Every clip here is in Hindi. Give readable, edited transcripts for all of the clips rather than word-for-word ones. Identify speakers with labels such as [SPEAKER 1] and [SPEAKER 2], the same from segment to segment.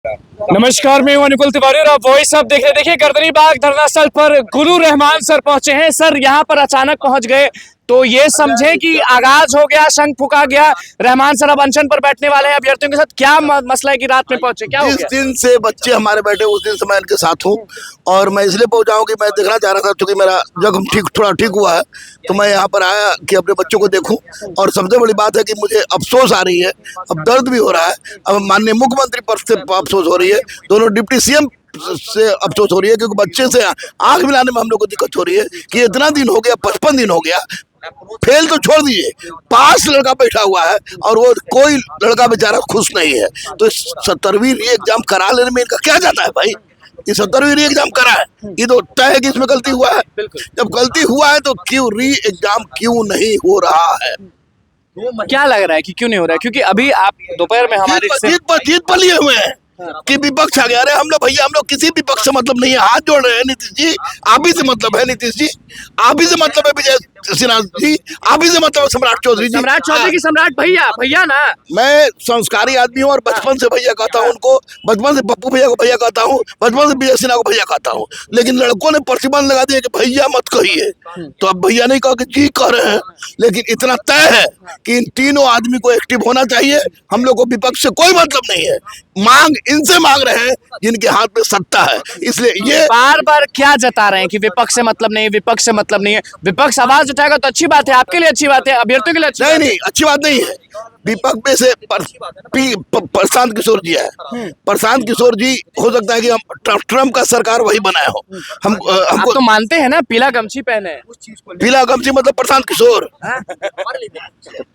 [SPEAKER 1] नमस्कार, मैं हूं अनुकुल तिवारी और आप वॉइस अब देख रहे। देखिए, गर्दनी बाग धरना स्थल पर गुरु रहमान सर पहुंचे हैं। सर यहाँ पर अचानक पहुंच गए तो ये समझे कि आगाज हो गया, शंख फूका गया। रहमान सर अब अनशन पर बैठने वाले हैं अभ्यर्थियों के साथ। क्या मसला है कि रात में पहुंचे, क्या हो
[SPEAKER 2] जिस
[SPEAKER 1] गया?
[SPEAKER 2] दिन से बच्चे हमारे बैठे उस दिन से मैं इनके साथ हूँ और मैं इसलिए पहुंचा हूँ कि मैं देखना चाह रहा था, क्योंकि मेरा जख्म थोड़ा ठीक हुआ है तो मैं यहाँ पर आया कि अपने बच्चों को देखूं। और सबसे बड़ी बात है कि मुझे अफसोस आ रही है, अब दर्द भी हो रहा है। अब माननीय मुख्यमंत्री पर से अफसोस हो रही है, दोनों डिप्टी सीएम से अफसोस हो रही है, क्योंकि बच्चे से आंख मिलाने में हम लोग को दिक्कत हो रही है कि इतना दिन हो गया, 55 दिन हो गया। फेल तो छोड़ दीजिए, पास लड़का बैठा हुआ है और वो कोई लड़का बेचारा खुश नहीं है। तो 17वीं री एग्जाम करा लेने में इनका क्या जाता है भाई? ये 17वीं री एग्जाम करा है, ये तो तय है कि इसमें गलती हुआ है। जब गलती हुआ है तो क्यों री एग्जाम क्यों नहीं हो रहा है?
[SPEAKER 1] क्या लग रहा है कि क्यों नहीं हो रहा है? क्योंकि अभी आप दोपहर में हमारे
[SPEAKER 2] जीत पर लिए हुए हैं कि विपक्ष आ गया। अरे हम लोग भैया, हम लोग किसी विपक्ष से मतलब नहीं है, हाथ जोड़ रहे हैं। नीतीश जी, आप ही से मतलब है। नीतीश जी, आप ही से मतलब है। विजय सिन्हा जी, आप ही से मतलब है। सम्राट चौधरी जी,
[SPEAKER 1] सम्राट चौधरी की सम्राट भैया ना।
[SPEAKER 2] मैं संस्कारी आदमी हूँ और बचपन से भैया कहता हूँ उनको, बचपन से पप्पू भैया को भैया कहता हूँ, बचपन से विजय सिन्हा को भैया कहता हूँ। लेकिन लड़कों ने प्रतिबंध लगा दिया कि भैया मत कहिए, तो अब भैया नहीं कह के जी कह रहे हैं। लेकिन इतना तय है कि इन तीनों आदमी को एक्टिव होना चाहिए। हम लोग को विपक्ष से कोई मतलब नहीं है, मांग इनसे मांग रहे हैं जिनके हाथ में सत्ता है। इसलिए ये
[SPEAKER 1] बार बार क्या जता रहे हैं कि विपक्ष से मतलब नहीं, विपक्ष से मतलब नहीं है। विपक्ष आवाज उठाएगा तो अच्छी बात है, आपके लिए अच्छी बात है, अभ्यर्थियों के लिए अच्छी
[SPEAKER 2] नहीं, अच्छी बात नहीं है। विपक्ष में से प्रशांत किशोर जी है। प्रशांत किशोर जी, हो सकता है कि हम ट्रम्प का सरकार वही बनाए हो। हमको
[SPEAKER 1] तो मानते हैं ना, पीला गमछी पहने।
[SPEAKER 2] पीला गमछी मतलब प्रशांत किशोर,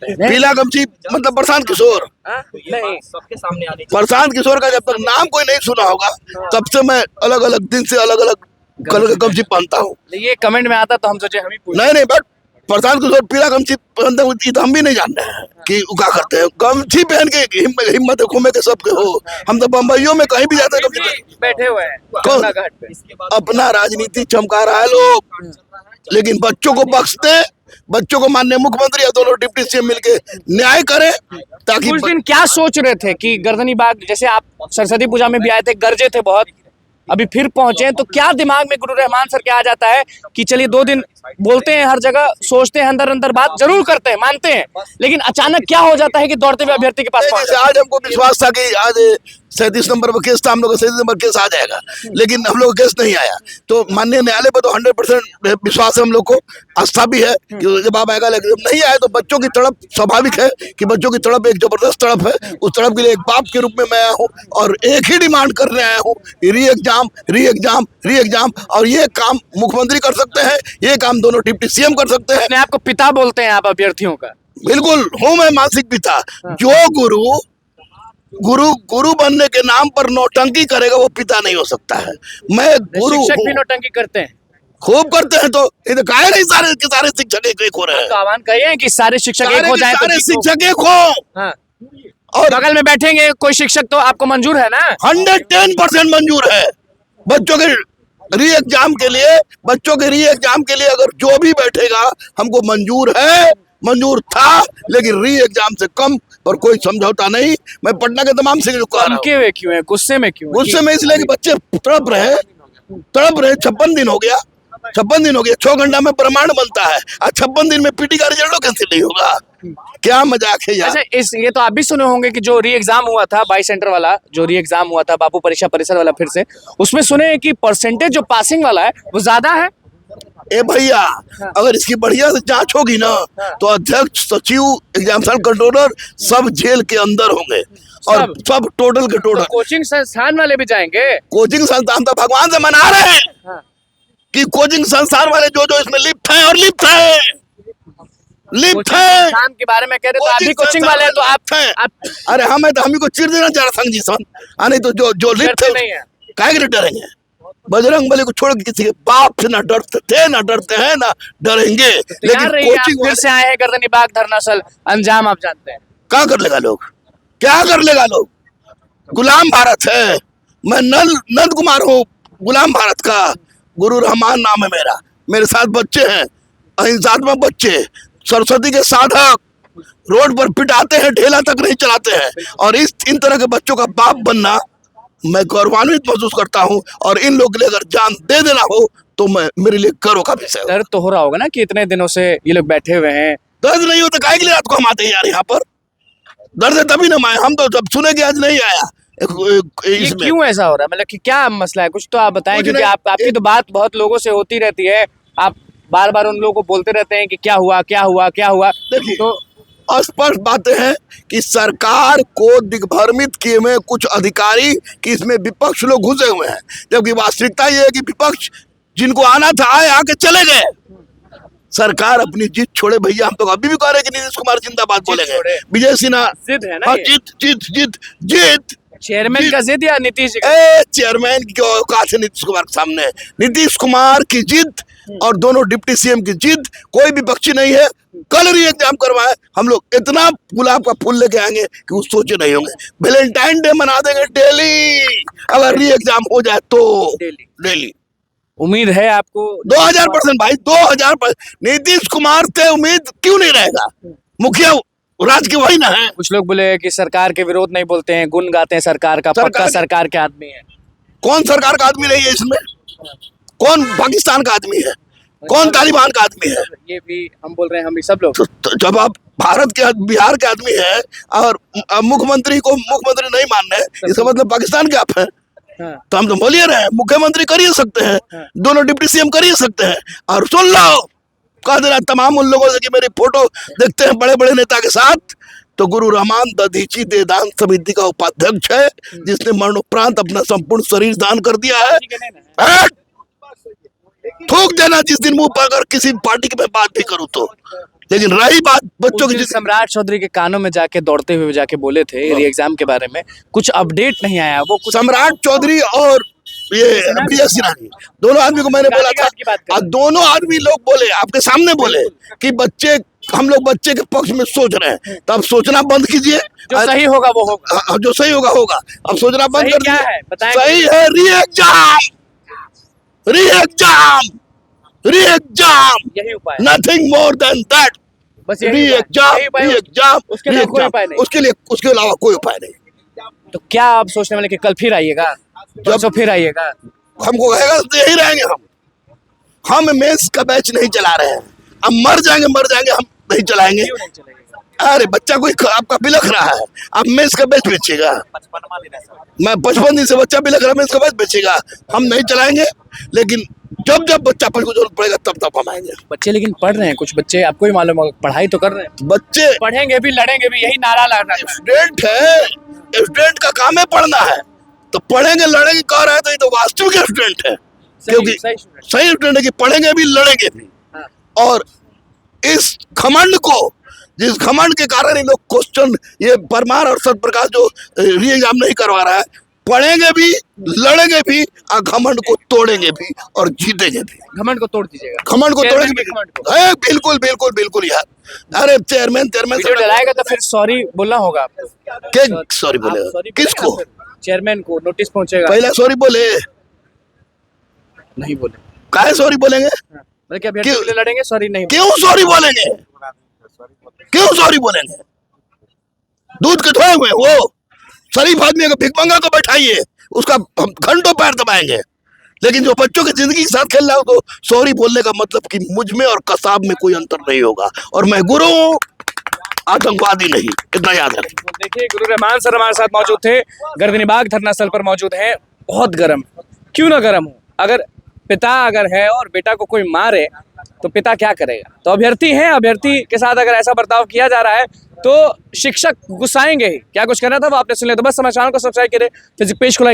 [SPEAKER 2] पीला गमछी मतलब प्रशांत किशोर।
[SPEAKER 1] नहीं, सबके सामने आने
[SPEAKER 2] प्रशांत किशोर का जब तक नाम कोई नहीं सुना होगा तब से मैं अलग अलग दिन से अलग अलग कलर का गमछी पहनता हूँ।
[SPEAKER 1] ये कमेंट में आता तो हम सोचे हम ही
[SPEAKER 2] नहीं, बट प्रशांत किशोर पीला गमछी पहनते हैं, तो हम भी नहीं जान रहे हैं कि क्या करते हैं। गमछी पहन के हिम्मत घूमे के सबके हो। हम तो बम्बईयों में कहीं भी जाते हैं गमछी
[SPEAKER 1] बैठे हुए हैं
[SPEAKER 2] कौन?
[SPEAKER 1] घाट पे।
[SPEAKER 2] अपना राजनीति चमका रहा है लोग, लेकिन बच्चों को बख्शते, बच्चों को माननीय मुख्यमंत्री या दोनों डिप्टी सीएम मिलके न्याय करें। ताकि
[SPEAKER 1] उस दिन क्या सोच रहे थे कि गर्दनी बाग, जैसे आप सरस्वती पूजा में भी आए थे, गरजे थे बहुत, अभी फिर पहुंचे, तो क्या दिमाग में गुरु रहमान सर क्या आ जाता है कि चलिए 2 दिन बोलते हैं, हर जगह सोचते हैं, अंदर अंदर बात जरूर करते हैं, मानते हैं, लेकिन अचानक क्या हो जाता है कि दौड़ते हुए अभ्यर्थी के पास पहुंच?
[SPEAKER 2] आज हमको विश्वास था कि आज 37 नंबर पर केस था, हम लोग का 37 नंबर केस आ जाएगा, लेकिन हम लोग का केस नहीं आया। तो माननीय न्यायालय पर तो 100% विश्वास है हम लोग को, आस्था भी है कि जवाब आएगा। लेकिन जब नहीं आया तो बच्चों की तड़प स्वाभाविक है कि बच्चों की तड़प एक जबरदस्त तड़प है। उस तड़प के लिए एक बाप के रूप में मैं आया हूँ और एक ही डिमांड करने आया हूँ, री एग्जाम, री एग्जाम, री एग्जाम। और ये काम मुख्यमंत्री कर सकते हैं, ये काम दोनों डिप्टी सीएम कर सकते हैं।
[SPEAKER 1] अपने आप को पिता बोलते हैं आप अभ्यर्थियों का?
[SPEAKER 2] बिल्कुल हूँ मैं मानसिक पिता। जो गुरु बनने के नाम पर नौटंकी करेगा वो पिता नहीं हो सकता है। मैं गुरु
[SPEAKER 1] शिक्षक भी नौटंकी करते हैं,
[SPEAKER 2] खूब करते हैं, तो ये काहे नहीं सारे के सारे शिक्षक एक हो रहे हैं?
[SPEAKER 1] तो आह्वान करिए कि सारे शिक्षक एक हो जाए,
[SPEAKER 2] सारे शिक्षक एक हो।
[SPEAKER 1] हाँ।
[SPEAKER 2] और
[SPEAKER 1] बगल में बैठेंगे कोई शिक्षक तो आपको मंजूर है ना?
[SPEAKER 2] 110% मंजूर है। बच्चों के री एग्जाम के लिए, बच्चों के री एग्जाम के लिए अगर जो भी बैठेगा हमको मंजूर है, मंजूर था, लेकिन री एग्जाम से कम और कोई समझौता नहीं। मैं पटना के तमाम से जो कह रहा हूं,
[SPEAKER 1] क्यों है, गुस्से में क्यों?
[SPEAKER 2] गुस्से में इसलिए कि बच्चे तड़प रहे। 56 दिन हो गया, 6 घंटा में प्रमाण बनता है और 56 दिन में पीटी का रिजल्ट कैसे नहीं होगा? क्या मजाक है यार।
[SPEAKER 1] अच्छा, ये तो आप भी सुने होंगे कि जो री एग्जाम हुआ था 22 सेंटर वाला, जो री एग्जाम हुआ था बापू परीक्षा परिसर वाला, फिर से उसमें सुने कि परसेंटेज जो पासिंग वाला है वो ज्यादा है।
[SPEAKER 2] ए भैया, अगर इसकी बढ़िया से जांच होगी ना तो अध्यक्ष, सचिव, एग्जामिनेशन कंट्रोलर सब जेल के अंदर होंगे और सब टोटल के टोटल।
[SPEAKER 1] कोचिंग संस्थान वाले भी जाएंगे?
[SPEAKER 2] कोचिंग संस्थान तो भगवान से मना रहे हैं कि कोचिंग संस्थान वाले जो इसमें लिप्त है और लिप्त है
[SPEAKER 1] संस्थान के बारे में कह रहे, तो आप भी कोचिंग वाले हैं तो आप
[SPEAKER 2] अरे हमें तो हम ही को चिर देना चाह रहा संघ जी सन। नहीं तो जो लिप्त है काहे के डरेंगे? बजरंग बली को छोड़ के किसी के बाप से ना डरते थे, ना डरते हैं, ना डरेंगे। लेकिन कोचिंग
[SPEAKER 1] फिर से आए हैं गर्दनी बाग धरना स्थल, अंजाम आप जानते हैं।
[SPEAKER 2] क्या कर लेगा लोग, क्या कर लेगा लोग? गुलाम भारत है। मैं नंद कुमार हूँ, गुलाम भारत का। गुरु रहमान नाम है मेरा। मेरे साथ बच्चे हैं, अहिंसात्मक बच्चे, सरस्वती के साधक, रोड पर पिटाते हैं, ढेला तक नहीं चलाते हैं। और इन तरह के बच्चों का बाप बनना मैं गौरवान्वित महसूस करता हूँ। और इन लोगों के लिए अगर जान दे देना हो तो मैं मेरे लिए गर्व का विषय है।
[SPEAKER 1] दर्द तो हो रहा होगा ना कि इतने दिनों से ये लोग बैठे हुए हैं।
[SPEAKER 2] दर्द नहीं होता काहे के लिए रात को हम आते हैं यार यहाँ पर? दर्द है तभी ना मैं, हम तो जब सुने कि आज नहीं आया
[SPEAKER 1] ये
[SPEAKER 2] इसमें।
[SPEAKER 1] क्यों ऐसा हो रहा है, मतलब कि क्या मसला है, कुछ तो आप बताएं,
[SPEAKER 2] कुछ
[SPEAKER 1] क्योंकि
[SPEAKER 2] नहीं।
[SPEAKER 1] आपकी तो बात बहुत लोगों से होती रहती है। आप बार बार उन लोगों को बोलते रहते हैं कि क्या हुआ क्या हुआ क्या हुआ।
[SPEAKER 2] देखिए,
[SPEAKER 1] तो
[SPEAKER 2] स्पष्ट बातें हैं कि सरकार को दिग्भ्रमित किए हुए कुछ अधिकारी कि इसमें विपक्ष लोग घुसे हुए हैं, जबकि वास्तविकता ये है कि विपक्ष जिनको आना था आए, आके चले गए। सरकार अपनी जीत छोड़े भैया। हम तो अभी भी कह रहे हैं कि नीतीश कुमार जिंदाबाद बोलेंगे, विजय सिन्हा
[SPEAKER 1] जिद है ना
[SPEAKER 2] हाँ,
[SPEAKER 1] ये?
[SPEAKER 2] जीत जीत जीत जीत।
[SPEAKER 1] चेयरमैन का जिद या नीतीश जी का?
[SPEAKER 2] चेयरमैन की औकात है नीतीश कुमार के सामने। नीतीश कुमार की जिद और दोनों डिप्टी सीएम की जिद, कोई भी पक्षी नहीं है। कल री एग्जाम करवाए, हम लोग इतना गुलाब का फूल लेके आएंगे कि वो सोचे नहीं होंगे। वैलेंटाइन डे मना देंगे डेली, अगर री एग्जाम हो जाए तो डेली।
[SPEAKER 1] उम्मीद है आपको?
[SPEAKER 2] 2000% भाई, 2000%। नीतीश कुमार से उम्मीद क्यों नहीं रहेगा? मुखिया राज के वही ना है।
[SPEAKER 1] कुछ लोग बोले कि सरकार के विरोध नहीं बोलते हैं, गुण गाते हैं सरकार का, पक्का सरकार के आदमी है।
[SPEAKER 2] कौन सरकार का आदमी नहीं है इसमें? कौन पाकिस्तान का आदमी है? कौन तालिबान का आदमी है?
[SPEAKER 1] ये भी हम बोल रहे हैं, हम भी सब लोग।
[SPEAKER 2] तो जब आप भारत के बिहार के आदमी है और मुख्यमंत्री को मुख्यमंत्री नहीं मान रहे, इसका मतलब पाकिस्तान के आप हैं।
[SPEAKER 1] हाँ।
[SPEAKER 2] तो हम तो बोलिए रहे हैं, मुख्यमंत्री कर ही सकते हैं, दोनों डिप्टी सीएम कर ही सकते हैं। और सुन लो, कह देना तमाम उन लोगों से कि मेरी फोटो देखते हैं बड़े बड़े नेता के साथ, तो गुरु रहमान दधीची देदान समिति का उपाध्यक्ष है, जिसने मरणोपरांत अपना संपूर्ण शरीर दान कर दिया है। थूक देना जिस दिन मुंह पर अगर किसी पार्टी की मैं बात भी करूं तो। लेकिन रही बात बच्चों की,
[SPEAKER 1] सम्राट चौधरी के कानों में जाके दौड़ते हुए जाके बोले थे री एग्जाम के बारे में, कुछ अपडेट नहीं आया। वो कुछ
[SPEAKER 2] सम्राट चौधरी और ये विजय सिन्हा जी, दोनों आदमी को मैंने बोला था, और दोनों आदमी लोग बोले, आपके सामने बोले कि बच्चे, हम लोग बच्चे के पक्ष में सोच रहे हैं। तो अब सोचना बंद कीजिए,
[SPEAKER 1] जो सही होगा वो होगा,
[SPEAKER 2] जो सही होगा होगा। अब सोचना बंद कर
[SPEAKER 1] क्या
[SPEAKER 2] दीजिए।
[SPEAKER 1] है बताएं?
[SPEAKER 2] सही है री एग्जाम, री एग्जाम, री एग्जाम,
[SPEAKER 1] यही उपाय,
[SPEAKER 2] नथिंग मोर देन दैट।
[SPEAKER 1] बस
[SPEAKER 2] री एग्जाम, री एग्जाम,
[SPEAKER 1] उसके लिए कोई उपाय नहीं।
[SPEAKER 2] उसके लिए उसके अलावा कोई उपाय नहीं।
[SPEAKER 1] तो क्या आप सोचने वाले कि कल फिर आइएगा, परसों फिर आइएगा?
[SPEAKER 2] हमको कहेगा तो यही रहेंगे हम मेंस का बैच नहीं चला रहे हैं। अब मर जाएंगे, हम नहीं चलाएंगे।
[SPEAKER 1] क्यों नहीं चलेगा?
[SPEAKER 2] अरे बच्चा कोई आपका बिलख रहा है, अब मेंस का बैच बेचेगा। मैं 55 दिन से बच्चा बिलख रहा है, मेंस का बैच बेचेगा। हम नहीं चलाएंगे, लेकिन जब जब बच्चा पर को जरूरत पड़ेगा तब हम आएंगे।
[SPEAKER 1] बच्चे लेकिन पढ़ रहे हैं, कुछ बच्चे आपको ही मालूम होगा, पढ़ाई तो कर रहे हैं।
[SPEAKER 2] बच्चे
[SPEAKER 1] पढ़ेंगे भी, लड़ेंगे भी, यही नारा लगा।
[SPEAKER 2] स्टूडेंट है, स्टूडेंट का काम है पढ़ना है, तो पढ़ेंगे लड़ेंगे कह रहे हैं, तो ये तो वास्तविक स्टूडेंट है। क्योंकि सही स्टूडेंट है कि पढ़ेंगे भी लड़ेंगे भी। और इस घमंड को, जिस घमंड के कारण ये लोग क्वेश्चन, ये परमार और सत्य प्रकाश जो री एग्जाम नहीं करवा रहा है, पढ़ेंगे भी, लड़ेंगे भी, और घमंड को तोड़ेंगे भी और जीतेंगे भी।
[SPEAKER 1] घमंड को तोड़ दीजिएगा,
[SPEAKER 2] घमंड को तोड़ेंगे भी। बिल्कुल बिल्कुल बिल्कुल यार। अरे चेयरमैन
[SPEAKER 1] वीडियो डलाएगा तो फिर सॉरी बोलना होगा आपको।
[SPEAKER 2] क्या सॉरी बोलेगा? किसको?
[SPEAKER 1] चेयरमैन को नोटिस पहुंचेगा।
[SPEAKER 2] पहले सॉरी बोले,
[SPEAKER 1] नहीं बोले,
[SPEAKER 2] काहे सॉरी बोलेंगे?
[SPEAKER 1] मतलब कि अभ्यर्थी के लिए लड़ेंगे, सॉरी नहीं?
[SPEAKER 2] क्यों सॉरी बोलेंगे? क्यों सॉरी बोलेंगे? दूध के धोए हुए वो शरीफ आदमी को, भिखमंगा को बैठाइए, उसका हम घंटों पैर दबाएंगे। लेकिन जो बच्चों की जिंदगी के साथ खेल रहा हो, तो सॉरी बोलने का मतलब कि मुझ में और कसाब में कोई अंतर नहीं होगा, और मैं गुरु हूं, आतंकवादी नहीं, इतना याद रखें।
[SPEAKER 1] देखिए, गुरु रहमान सर हमारे साथ मौजूद थे, गर्दनी बाग धरना स्थल पर मौजूद हैं। बहुत गर्म, क्यों ना गर्म हो, अगर पिता अगर है और बेटा को कोई मारे तो पिता क्या करेगा? तो अभ्यर्थी हैं, अभ्यर्थी के साथ अगर ऐसा बर्ताव किया जा रहा है तो शिक्षक गुस्साएंगे ही। क्या कुछ करना था वो आपने सुन लिया। तो बस समाचार को सब्सक्राइब करें, फेसबुक पेज को लाइक